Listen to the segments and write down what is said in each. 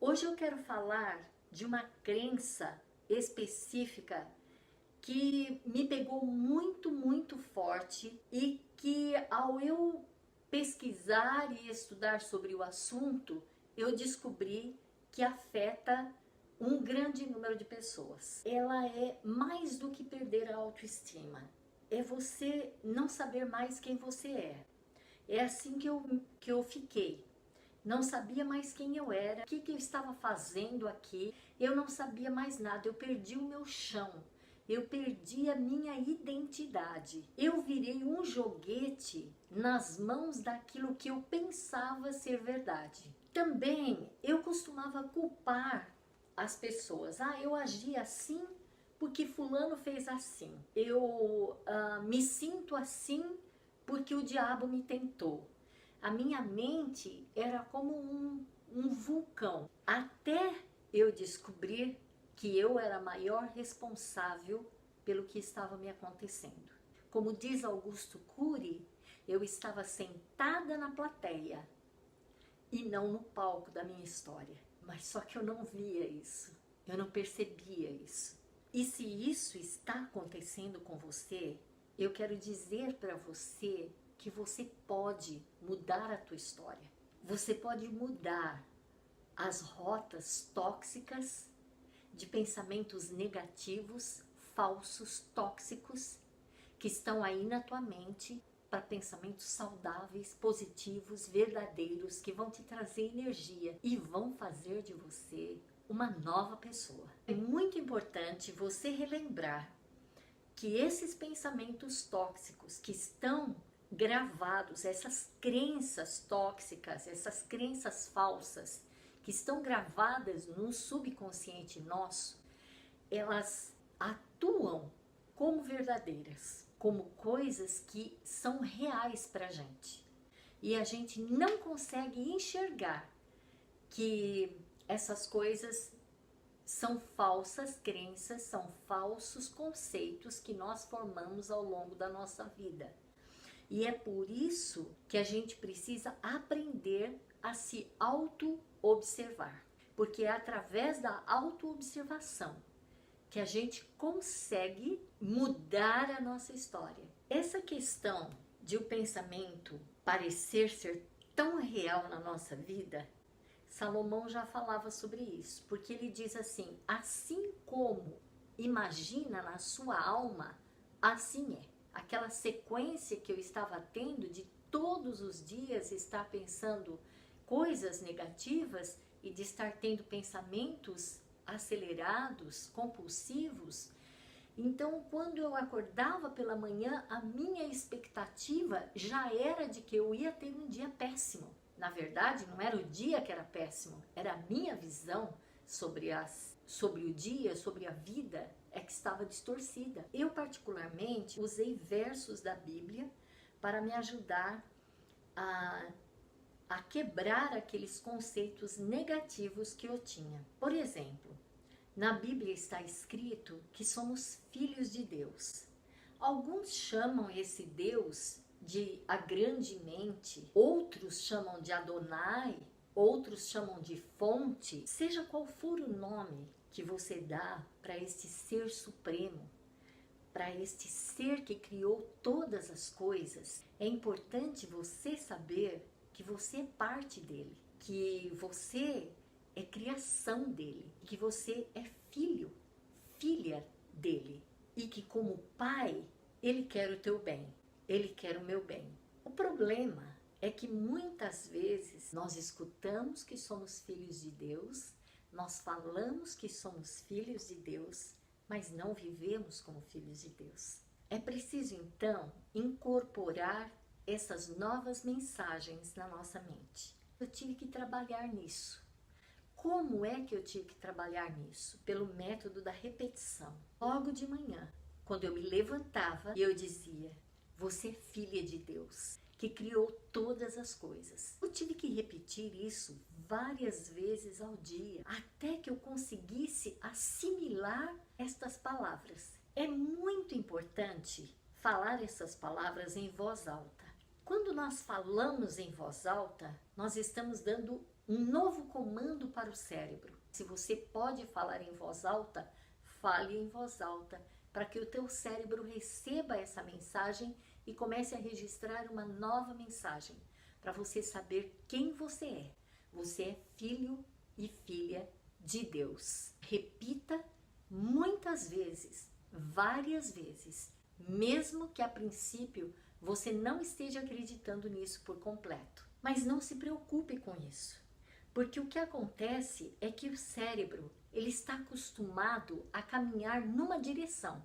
Hoje eu quero falar de uma crença específica que me pegou muito forte e que ao eu pesquisar e estudar sobre o assunto, eu descobri que afeta um grande número de pessoas. Ela é mais do que perder a autoestima. É você não saber mais quem você é. É assim que eu fiquei. Não sabia mais quem eu era, o que eu estava fazendo aqui, eu não sabia mais nada, eu perdi o meu chão, eu perdi a minha identidade. Eu virei um joguete nas mãos daquilo que eu pensava ser verdade. Também eu costumava culpar as pessoas. Eu agi assim porque fulano fez assim. Eu me sinto assim porque o diabo me tentou. A minha mente era como um vulcão, até eu descobrir que eu era a maior responsável pelo que estava me acontecendo. Como diz Augusto Cury, eu estava sentada na plateia e não no palco da minha história. Mas só que eu não via isso, eu não percebia isso. E se isso está acontecendo com você, eu quero dizer para você que você pode mudar a tua história. Você pode mudar as rotas tóxicas de pensamentos negativos, falsos, tóxicos, que estão aí na tua mente, para pensamentos saudáveis, positivos, verdadeiros, que vão te trazer energia e vão fazer de você uma nova pessoa. É muito importante você relembrar que esses pensamentos tóxicos que estão gravados, essas crenças tóxicas, essas crenças falsas que estão gravadas no subconsciente nosso, elas atuam como verdadeiras, como coisas que são reais pra gente. E a gente não consegue enxergar que essas coisas são falsas crenças, são falsos conceitos que nós formamos ao longo da nossa vida. E é por isso que a gente precisa aprender a se auto-observar. Porque é através da auto-observação que a gente consegue mudar a nossa história. Essa questão de o pensamento parecer ser tão real na nossa vida, Salomão já falava sobre isso, porque ele diz assim: assim como imagina na sua alma, assim é. Aquela sequência que eu estava tendo de todos os dias estar pensando coisas negativas e de estar tendo pensamentos acelerados, compulsivos. Então, quando eu acordava pela manhã, a minha expectativa já era de que eu ia ter um dia péssimo. Na verdade, não era o dia que era péssimo, era a minha visão sobre o dia, sobre a vida, é que estava distorcida. Eu, particularmente, usei versos da Bíblia para me ajudar a quebrar aqueles conceitos negativos que eu tinha. Por exemplo, na Bíblia está escrito que somos filhos de Deus. Alguns chamam esse Deus de a grande mente, outros chamam de Adonai, outros chamam de fonte. Seja qual for o nome que você dá para este ser supremo, para este ser que criou todas as coisas, é importante você saber que você é parte dele, que você é criação dele, que você é filho, filha dele, e que como pai, ele quer o teu bem, ele quer o meu bem. O problema é que muitas vezes nós escutamos que somos filhos de Deus, nós falamos que somos filhos de Deus, mas não vivemos como filhos de Deus. É preciso então incorporar essas novas mensagens na nossa mente. Eu tive que trabalhar nisso. Como é que eu tive que trabalhar nisso? Pelo método da repetição. Logo de manhã, quando eu me levantava, eu dizia: você é filha de Deus, que criou todas as coisas. Eu tive que repetir isso várias vezes ao dia, até que eu conseguisse assimilar estas palavras. É muito importante falar essas palavras em voz alta. Quando nós falamos em voz alta, nós estamos dando um novo comando para o cérebro. Se você pode falar em voz alta, fale em voz alta, para que o teu cérebro receba essa mensagem e comece a registrar uma nova mensagem, para você saber quem você é. Você é filho e filha de Deus. Repita muitas vezes, várias vezes, mesmo que a princípio você não esteja acreditando nisso por completo. Mas não se preocupe com isso, porque o que acontece é que o cérebro, ele está acostumado a caminhar numa direção.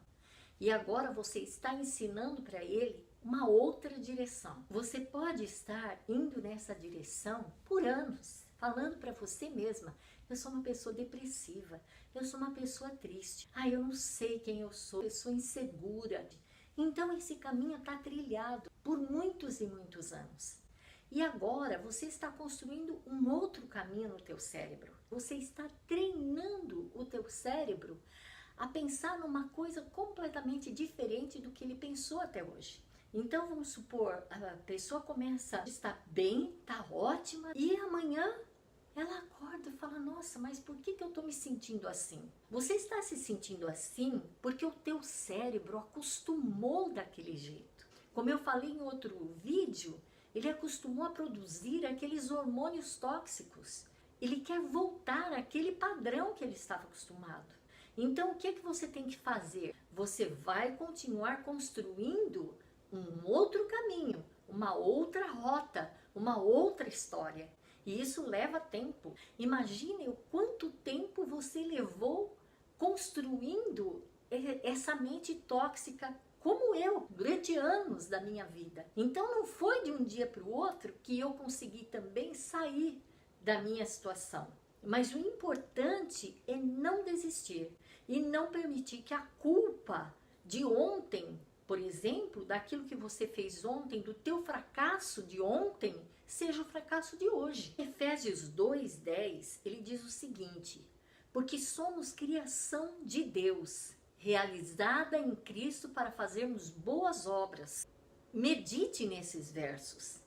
E agora você está ensinando para ele uma outra direção. Você pode estar indo nessa direção por anos, falando para você mesma: eu sou uma pessoa depressiva, eu sou uma pessoa triste, eu não sei quem eu sou insegura. Então esse caminho está trilhado por muitos e muitos anos. E agora você está construindo um outro caminho no teu cérebro. Você está treinando o teu cérebro a pensar numa coisa completamente diferente do que ele pensou até hoje. Então vamos supor, a pessoa começa a estar bem, está ótima, e amanhã ela acorda e fala: nossa, mas por que eu estou me sentindo assim? Você está se sentindo assim porque o teu cérebro acostumou daquele jeito. Como eu falei em outro vídeo, ele acostumou a produzir aqueles hormônios tóxicos. Ele quer voltar àquele padrão que ele estava acostumado. Então o que você tem que fazer? Você vai continuar construindo um outro caminho, uma outra rota, uma outra história. E isso leva tempo. Imagine o quanto tempo você levou construindo essa mente tóxica, como eu, durante anos da minha vida. Então não foi de um dia para o outro que eu consegui também sair da minha situação. Mas o importante é não desistir e não permitir que a culpa de ontem, por exemplo, daquilo que você fez ontem, do teu fracasso de ontem, seja o fracasso de hoje. Efésios 2:10, ele diz o seguinte: porque somos criação de Deus, realizada em Cristo para fazermos boas obras. Medite nesses versos,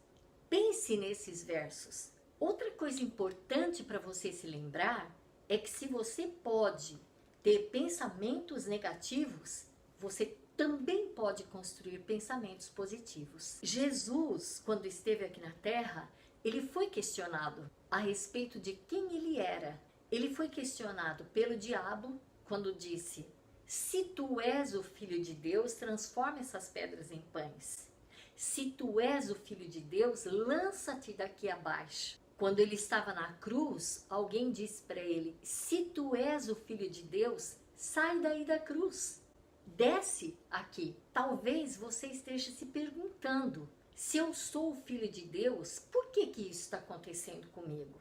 pense nesses versos. Outra coisa importante para você se lembrar é que se você pode ter pensamentos negativos, você também pode construir pensamentos positivos. Jesus, quando esteve aqui na Terra, ele foi questionado a respeito de quem ele era. Ele foi questionado pelo diabo quando disse: se tu és o Filho de Deus, transforma essas pedras em pães. Se tu és o Filho de Deus, lança-te daqui abaixo. Quando ele estava na cruz, alguém disse para ele: se tu és o Filho de Deus, sai daí da cruz, desce aqui. Talvez você esteja se perguntando: se eu sou o Filho de Deus, por que isso está acontecendo comigo?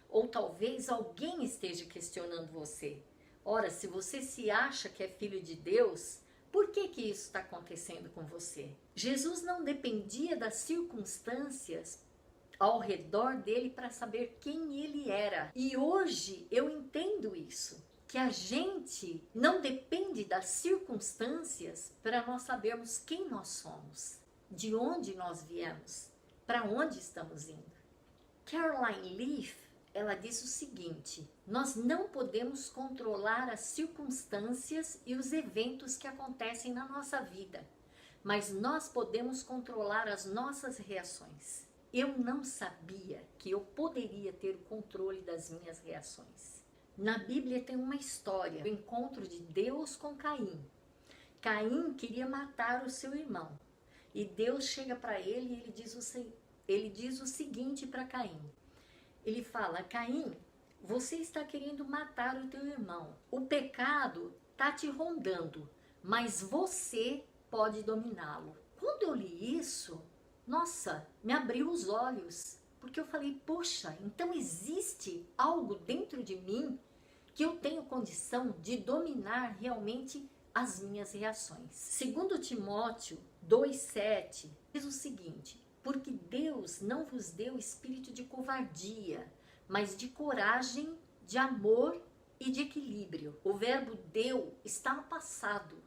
Ou talvez alguém esteja questionando você: ora, se você se acha que é filho de Deus, por que isso está acontecendo com você? Jesus não dependia das circunstâncias ao redor dele para saber quem ele era. E hoje eu entendo isso, que a gente não depende das circunstâncias para nós sabermos quem nós somos, de onde nós viemos, para onde estamos indo. Caroline Leaf, ela diz o seguinte: nós não podemos controlar as circunstâncias e os eventos que acontecem na nossa vida, mas nós podemos controlar as nossas reações. Eu não sabia que eu poderia ter o controle das minhas reações. Na Bíblia tem uma história, o encontro de Deus com Caim. Caim queria matar o seu irmão. E Deus chega para ele e ele diz o seguinte para Caim. Ele fala: Caim, você está querendo matar o teu irmão. O pecado está te rondando, mas você pode dominá-lo. Quando eu li isso, nossa, me abriu os olhos, porque eu falei: poxa, então existe algo dentro de mim que eu tenho condição de dominar realmente as minhas reações. Segundo Timóteo 2:7 diz o seguinte: porque Deus não vos deu espírito de covardia, mas de coragem, de amor e de equilíbrio. O verbo deu está no passado,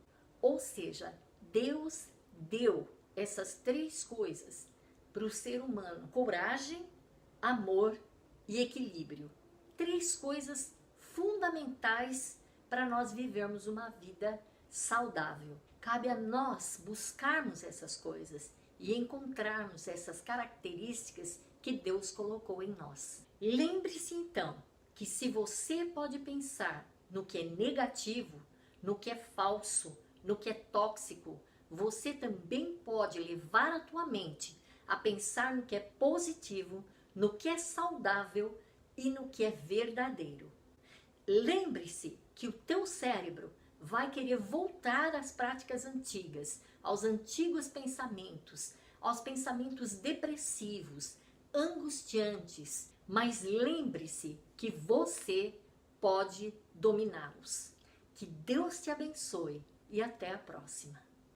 ou seja, Deus deu essas três coisas para o ser humano: coragem, amor e equilíbrio. 3 coisas fundamentais para nós vivermos uma vida saudável. Cabe a nós buscarmos essas coisas e encontrarmos essas características que Deus colocou em nós. Lembre-se então que se você pode pensar no que é negativo, no que é falso, no que é tóxico, você também pode levar a tua mente a pensar no que é positivo, no que é saudável e no que é verdadeiro. Lembre-se que o teu cérebro vai querer voltar às práticas antigas, aos antigos pensamentos, aos pensamentos depressivos, angustiantes, mas lembre-se que você pode dominá-los. Que Deus te abençoe e até a próxima.